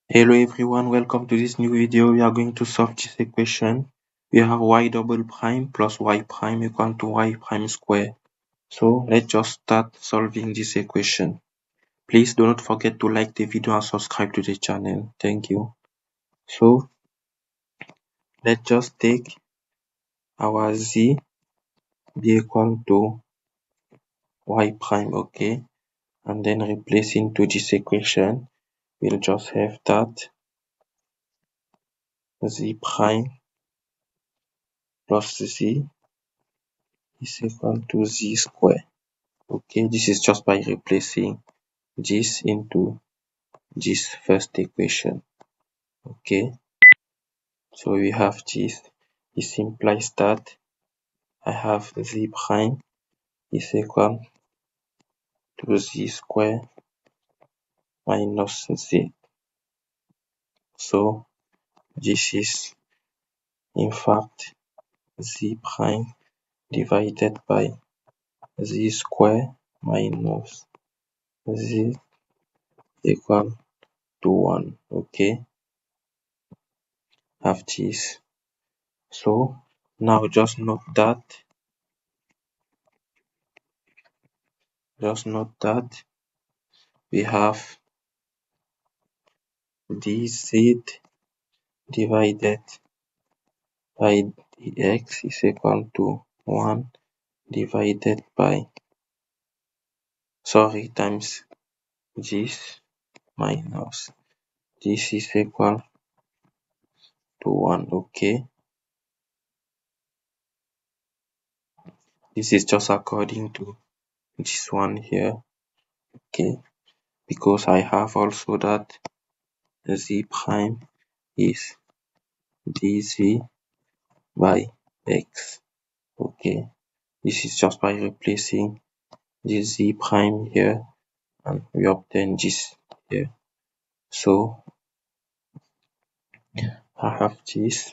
Hello everyone, welcome to this new video. We are going to solve this equation. We have y double prime plus y prime equal to y prime square. So let's just start solving this equation. Please do not forget to like the video and subscribe to the channel. Thank you. So let's just take our z be equal to y prime, okay? And then replace into this equation. We'll just have that z prime plus z is equal to z square. Okay, this is just by replacing this into this first equation. Okay, so we have this. This implies that I have z prime is equal to z square minus z. So this is in fact z prime divided by z square minus z equal to 1. Okay, have this. So now just note that we have dz divided by dx is equal to 1 divided by times this minus this is equal to 1. Okay, this is just according to this one here. Okay, because I have also that z prime is dz by x. Okay, this is just by replacing this z prime here and we obtain this here. So I have this.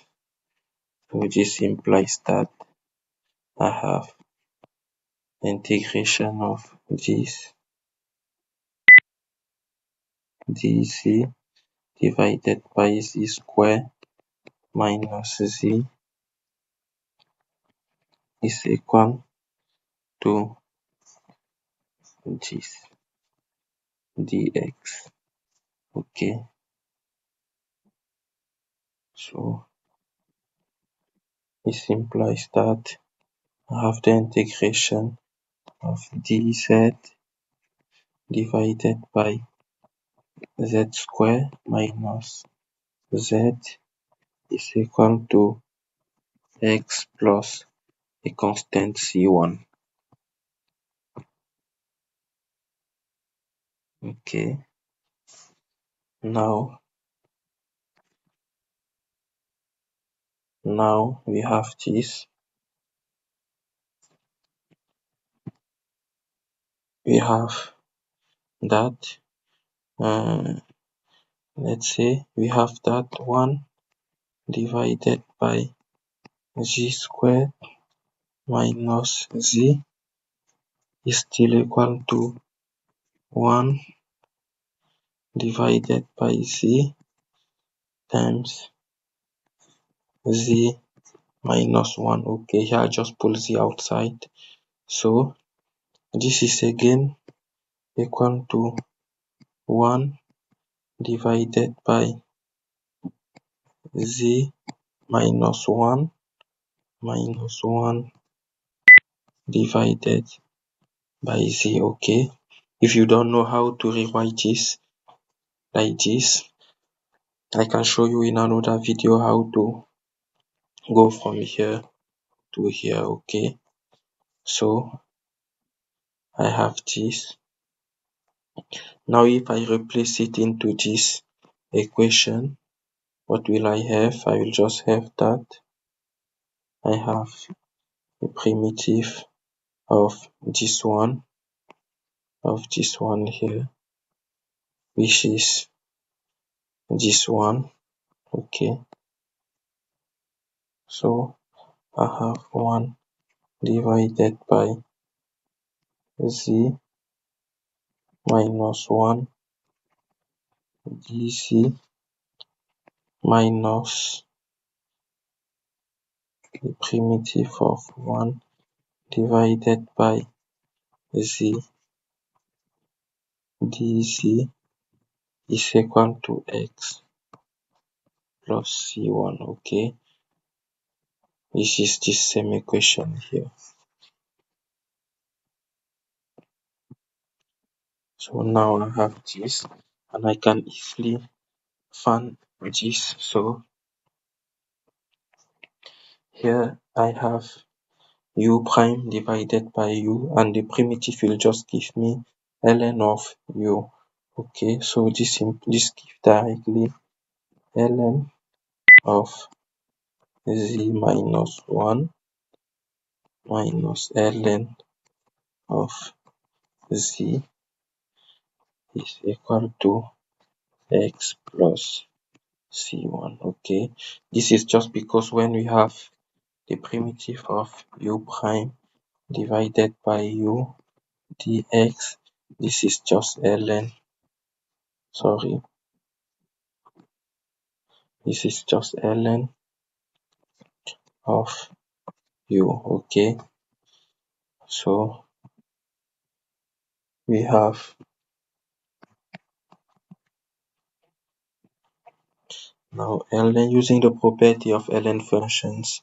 So this implies that I have integration of this dz divided by z square minus z is equal to this dx. Okay, so this implies that I have the integration of dz divided by z square minus z is equal to x plus a constant c1. Okay, now we have this. We have that let's say we have that 1 divided by z squared minus z is still equal to 1 divided by z times z minus 1. Okay, here I just pull z outside. So this is again equal to 1 divided by z minus 1 divided by z. Okay, if you don't know how to rewrite this like this, I can show you in another video how to go from here to here. Okay, so I have this. Now if I replace it into this equation, what will I have? I will just have that I have a primitive of this one here, which is this one. Okay, so I have 1 divided by z minus 1 dz minus the primitive of 1 divided by z dz is equal to x plus c1. Okay, this is the same equation here. So now I have this and I can easily find this. So here I have u prime divided by u, and the primitive will just give me ln of u. Okay, so this gives directly ln of z minus 1 minus ln of z is equal to x plus c1. Okay, this is just because when we have the primitive of u prime divided by u dx, this is just ln, sorry, this is just ln of u. Okay, so we have now ln, using the property of ln functions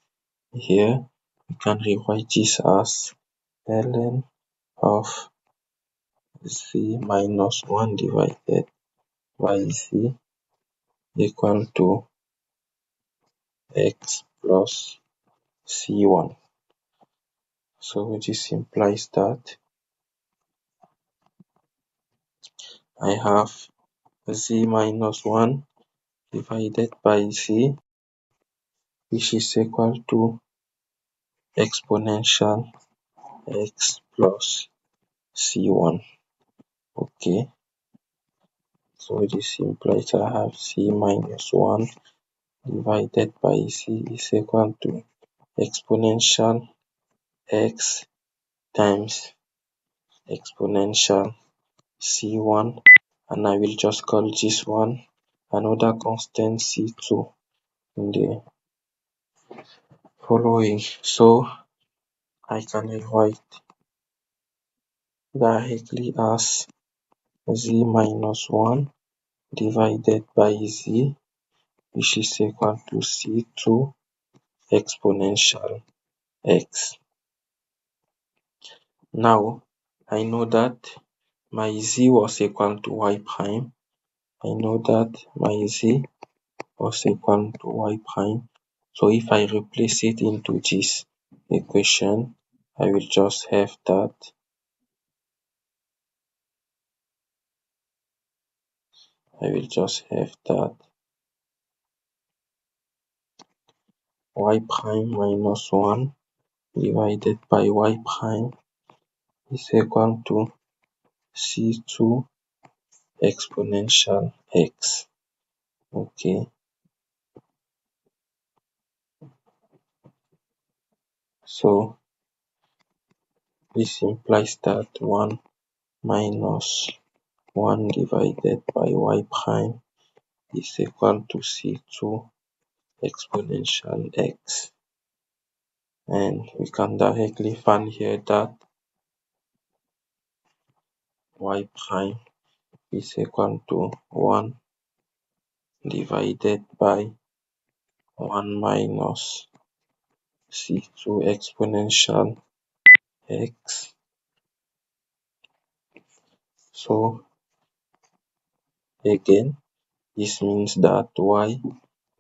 here, we can rewrite this as ln of z minus 1 divided by z equal to x plus c1. So this implies that I have z minus 1 divided by z, which is equal to exponential x plus c1. Okay, so this implies I have z minus 1 divided by z is equal to exponential x times exponential c1, and I will just call this one another constant c2 in the following. So I can write directly as z minus 1 divided by z, which is equal to c2 exponential x. Now I know that my z was equal to y prime. I know that my z was equal to y prime. So if I replace it into this equation, I will just have that y prime minus 1 divided by y prime is equal to c2 exponential x. Okay, so this implies that 1 minus 1 divided by y prime is equal to c2 exponential x, and we can directly find here that y prime is equal to 1 divided by 1 minus c2 exponential x. So again, this means that y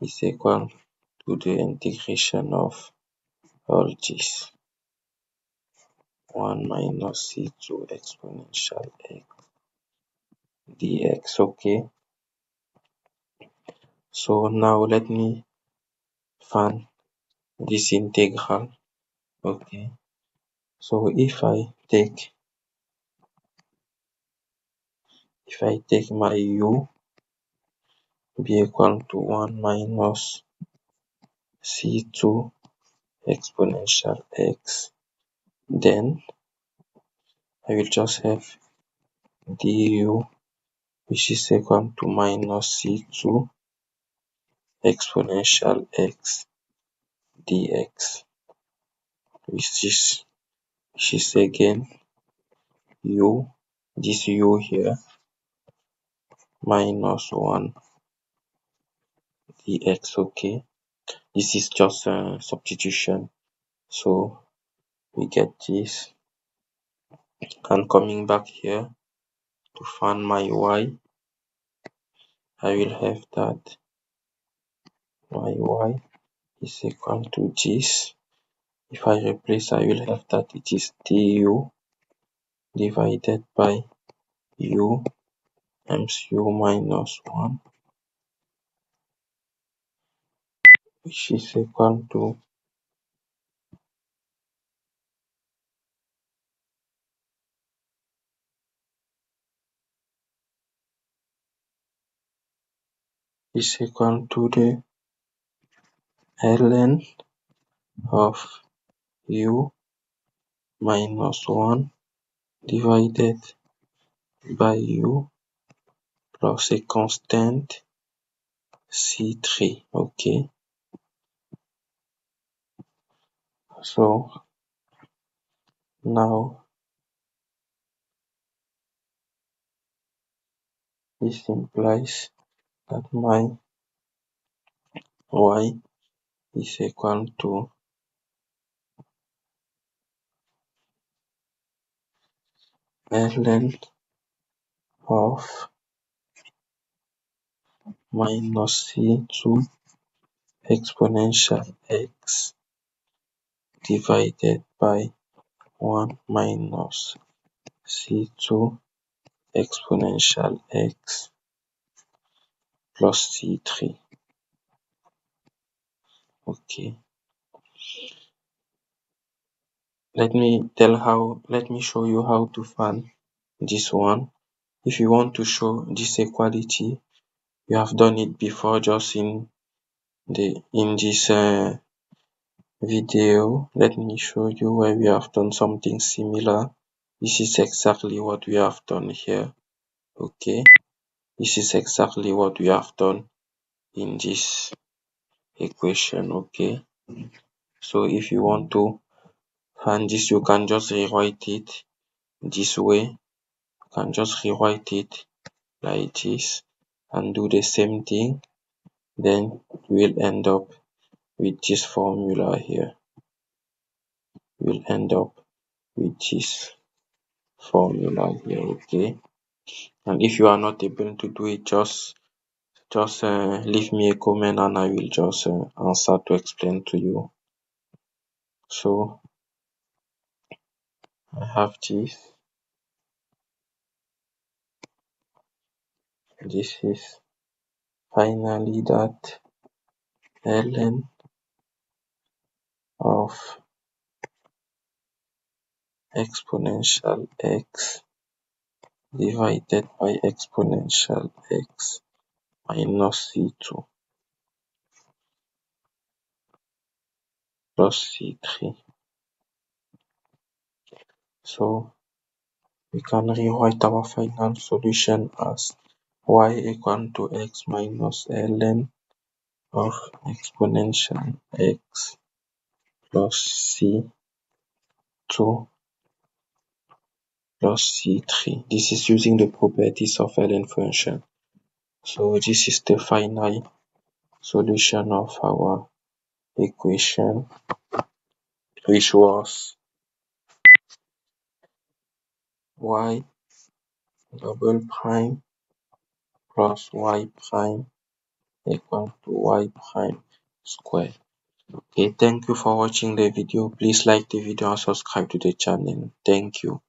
is equal to the integration of all this 1 minus c2 exponential x dx. Okay, so now let me find this integral. Okay, so if I take my u be equal to 1 minus c2 exponential x, then I will just have du, which is equal to minus c2 exponential x dx, which is again u, this u here, minus 1 dx. Okay, this is just a substitution, so we get this. And coming back here to find my y, I will have that my y is equal to this. If I replace, I will have that it is du divided by u times u minus 1, which is equal to the ln of u minus 1 divided by u plus a constant c3. Okay, so now this implies that my y is equal to ln of minus c2 exponential x divided by 1 minus c2 exponential x plus c3. Okay, let me show you how to find this one. If you want to show this equality, you have done it before just in this video. Let me show you where we have done something similar. This is exactly what we have done here. Okay, this is exactly what we have done in this equation. Okay, so if you want to find this, you can just rewrite it this way. You can just rewrite it like this and do the same thing, then you will end up with this formula here. You will end up with this formula here. Okay, and if you are not able to do it, just leave me a comment and I will just answer to explain to you. So I have this. This is finally that ln of exponential x divided by exponential x minus c2 plus c3. So we can rewrite our final solution as y equal to x minus ln of exponential x plus c2 plus c3. This is using the properties of ln function. So this is the final solution of our equation, which was y double prime plus y prime equal to y prime square. Okay, thank you for watching the video. Please like the video and subscribe to the channel. Thank you.